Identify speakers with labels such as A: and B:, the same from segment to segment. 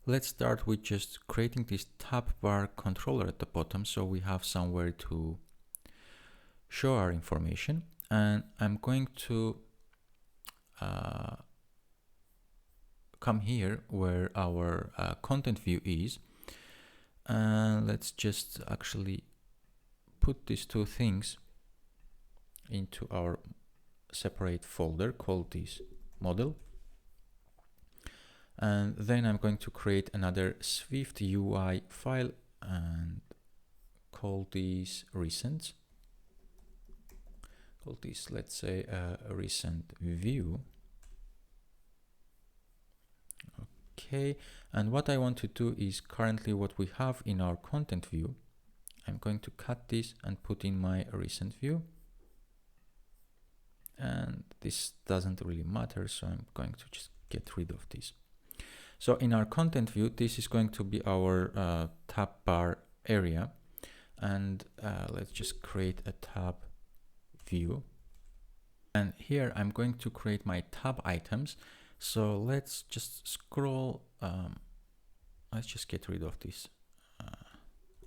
A: let's start with just creating this tab bar controller at the bottom so we have somewhere to show our information. And I'm going to come here where our content view is, and let's just actually put these two things into our separate folder, called this model. And then I'm going to create another SwiftUI file and call this recent. Call this, let's say, a recent view. Okay, and what I want to do is currently what we have in our content view. I'm going to cut this and put in my recent view. And this doesn't really matter, so I'm going to just get rid of this. So in our content view, this is going to be our tab bar area. And let's just create a tab view. And here I'm going to create my tab items. So let's just scroll. Let's just get rid of this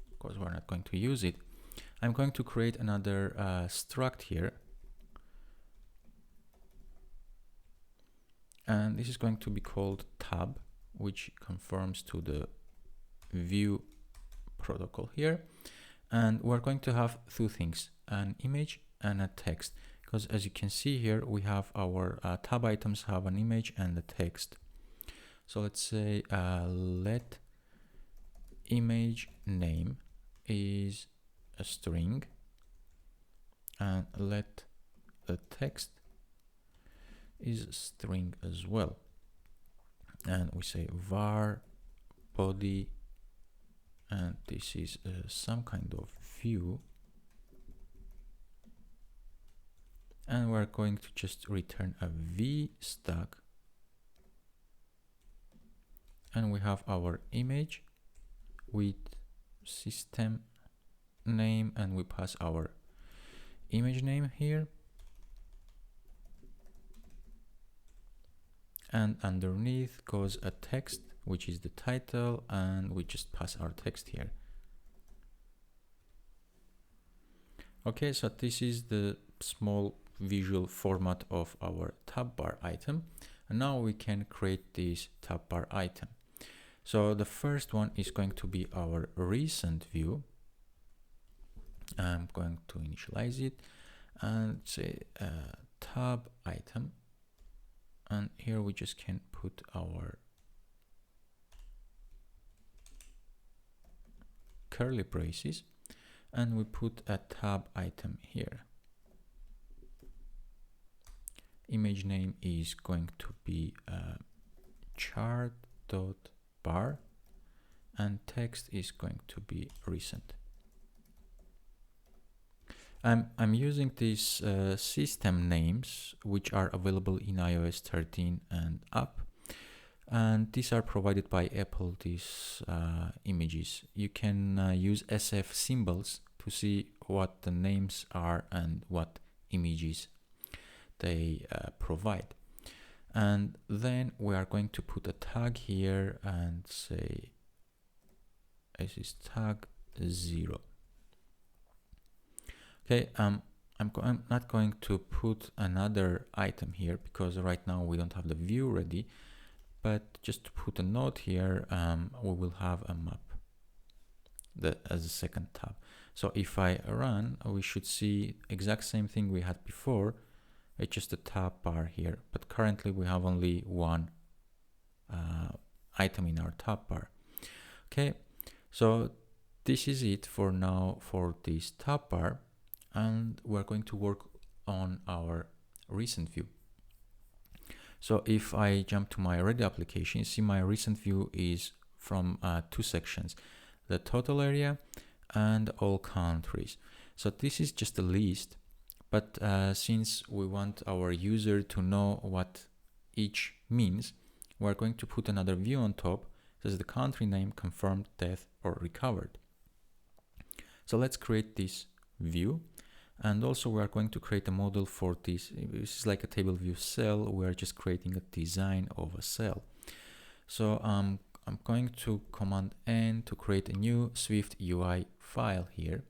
A: because we're not going to use it. I'm going to create another struct here. And this is going to be called tab, which conforms to the view protocol here. And we're going to have two things, an image and a text, because as you can see here, we have our tab items have an image and a text. So let's say let image name is a string, and let the text is a string as well. And we say var body, and this is some kind of view, and we're going to just return a v stack, and we have our image with system name, and we pass our image name here, and underneath goes a text, which is the title, and we just pass our text here. Okay, so this is the small visual format of our tab bar item, and now we can create this tab bar item. So the first one is going to be our recent view. I'm going to initialize it and say tab item, and here we just can put our curly braces, and we put a tab item here. Image name is going to be chart.bar, and text is going to be recent. I'm using these system names, which are available in iOS 13 and up, and these are provided by Apple, these images. You can use SF symbols to see what the names are and what images they provide. And then we are going to put a tag here and say this is tag 0. Okay, I'm not going to put another item here because right now we don't have the view ready, but just to put a note here, we will have a map as a second tab. So if I run, we should see exact same thing we had before. It's just a tab bar here, but currently we have only one item in our tab bar. Okay, so this is it for now for this tab bar, and we're going to work on our recent view. So if I jump to my Ready application, you see my recent view is from two sections, the total area and all countries. So this is just a list, but since we want our user to know what each means, we're going to put another view on top. This is the country name, confirmed, death, or recovered. So let's create this view. And also we are going to create a model for this. This is like a table view cell. We're just creating a design of a cell. So I'm I'm going to Command N to create a new SwiftUI file here.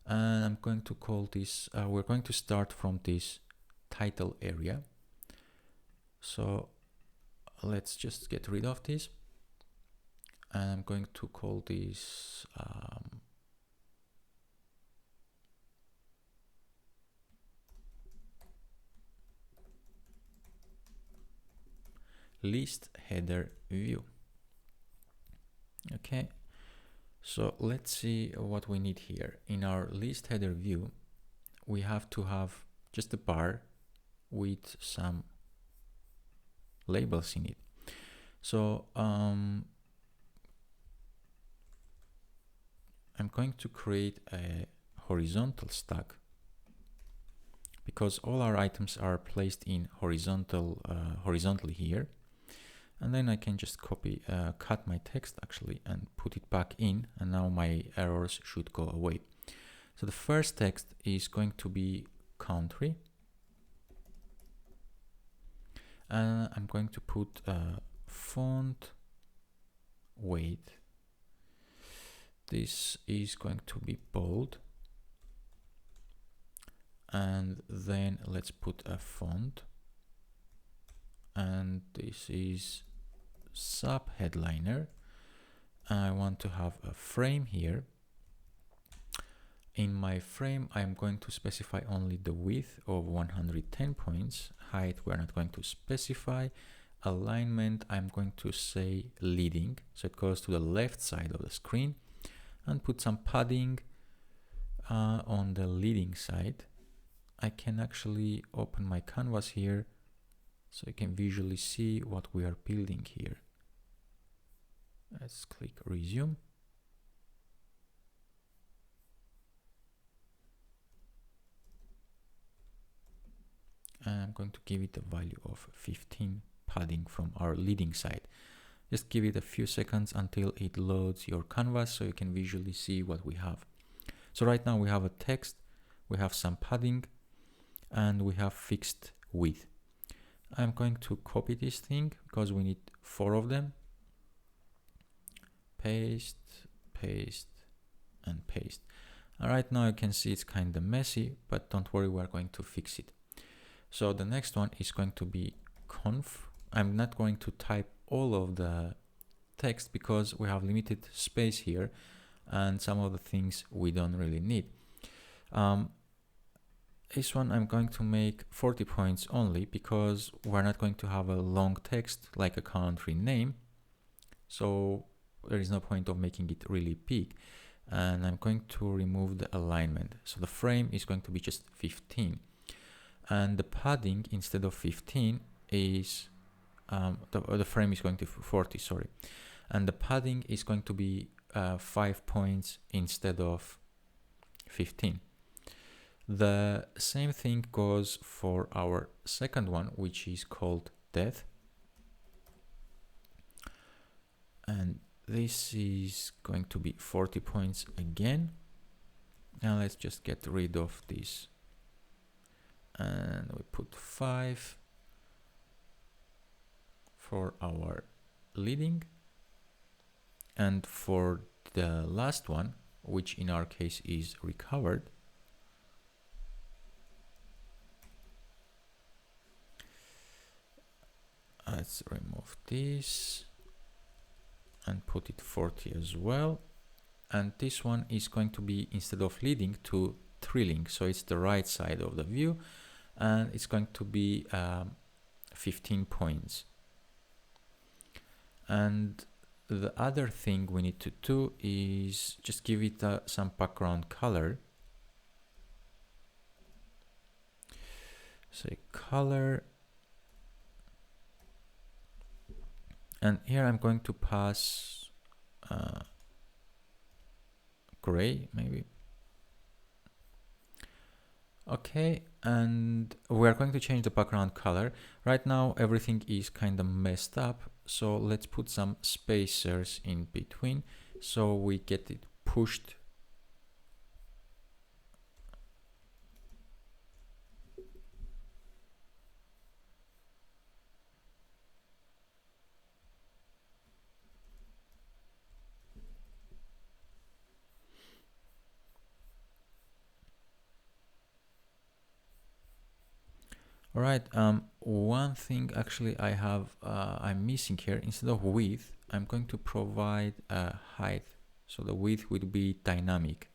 A: And I'm going to call this, we're going to start from this title area. So let's just get rid of this. And I'm going to call this list header view. Okay, so let's see what we need here. In our list header view, we have to have just a bar with some labels in it. So I'm going to create a horizontal stack because all our items are placed in horizontally here. And then I can just cut my text actually and put it back in, and now my errors should go away. So the first text is going to be country. And I'm going to put font weight. This is going to be bold. And then let's put a font. And this is sub headliner. I want to have a frame here. In my frame, I'm going to specify only the width of 110 points. Height, we're not going to specify. Alignment, I'm going to say leading. So it goes to the left side of the screen. And put some padding on the leading side. I can actually open my canvas here so you can visually see what we are building here. Let's click resume. And I'm going to give it a value of 15 padding from our leading side. Just give it a few seconds until it loads your canvas so you can visually see what we have. So right now we have a text, we have some padding, and we have fixed width. I'm going to copy this thing because we need 4 of them. Paste, paste, and paste. And right now you can see it's kind of messy, but don't worry, we're going to fix it. So the next one is going to be conf. I'm not going to type all of the text because we have limited space here and some of the things we don't really need. This one I'm going to make 40 points only because we're not going to have a long text like a country name. So there is no point of making it really big. And I'm going to remove the alignment. So the frame is going to be just 15. And the padding instead of 15 is, the frame is going to 40, sorry. And the padding is going to be 5 points instead of 15. The same thing goes for our second one, which is called death. And this is going to be 40 points again. Now let's just get rid of this. And we put 5 for our leading. And for the last one, which in our case is recovered, let's remove this and put it 40 as well. And this one is going to be, instead of leading, to trailing. So it's the right side of the view, and it's going to be 15 points. And the other thing we need to do is just give it some background color. Say color. And here I'm going to pass gray, maybe. Okay, and we're going to change the background color. Right now everything is kind of messed up, so let's put some spacers in between so we get it pushed. All right. One thing actually I'm missing here. Instead of width, I'm going to provide a height. So the width would be dynamic.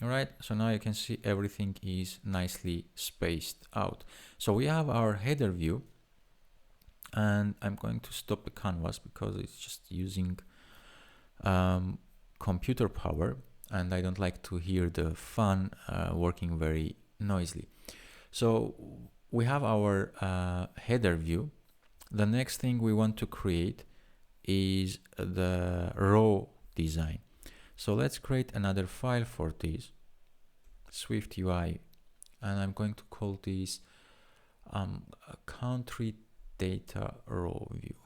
A: All right. So now you can see everything is nicely spaced out. So we have our header view, and I'm going to stop the canvas because it's just using computer power, and I don't like to hear the fan working very noisily. So we have our header view. The next thing we want to create is the row design. So let's create another file for this, SwiftUI, and I'm going to call this country data row view.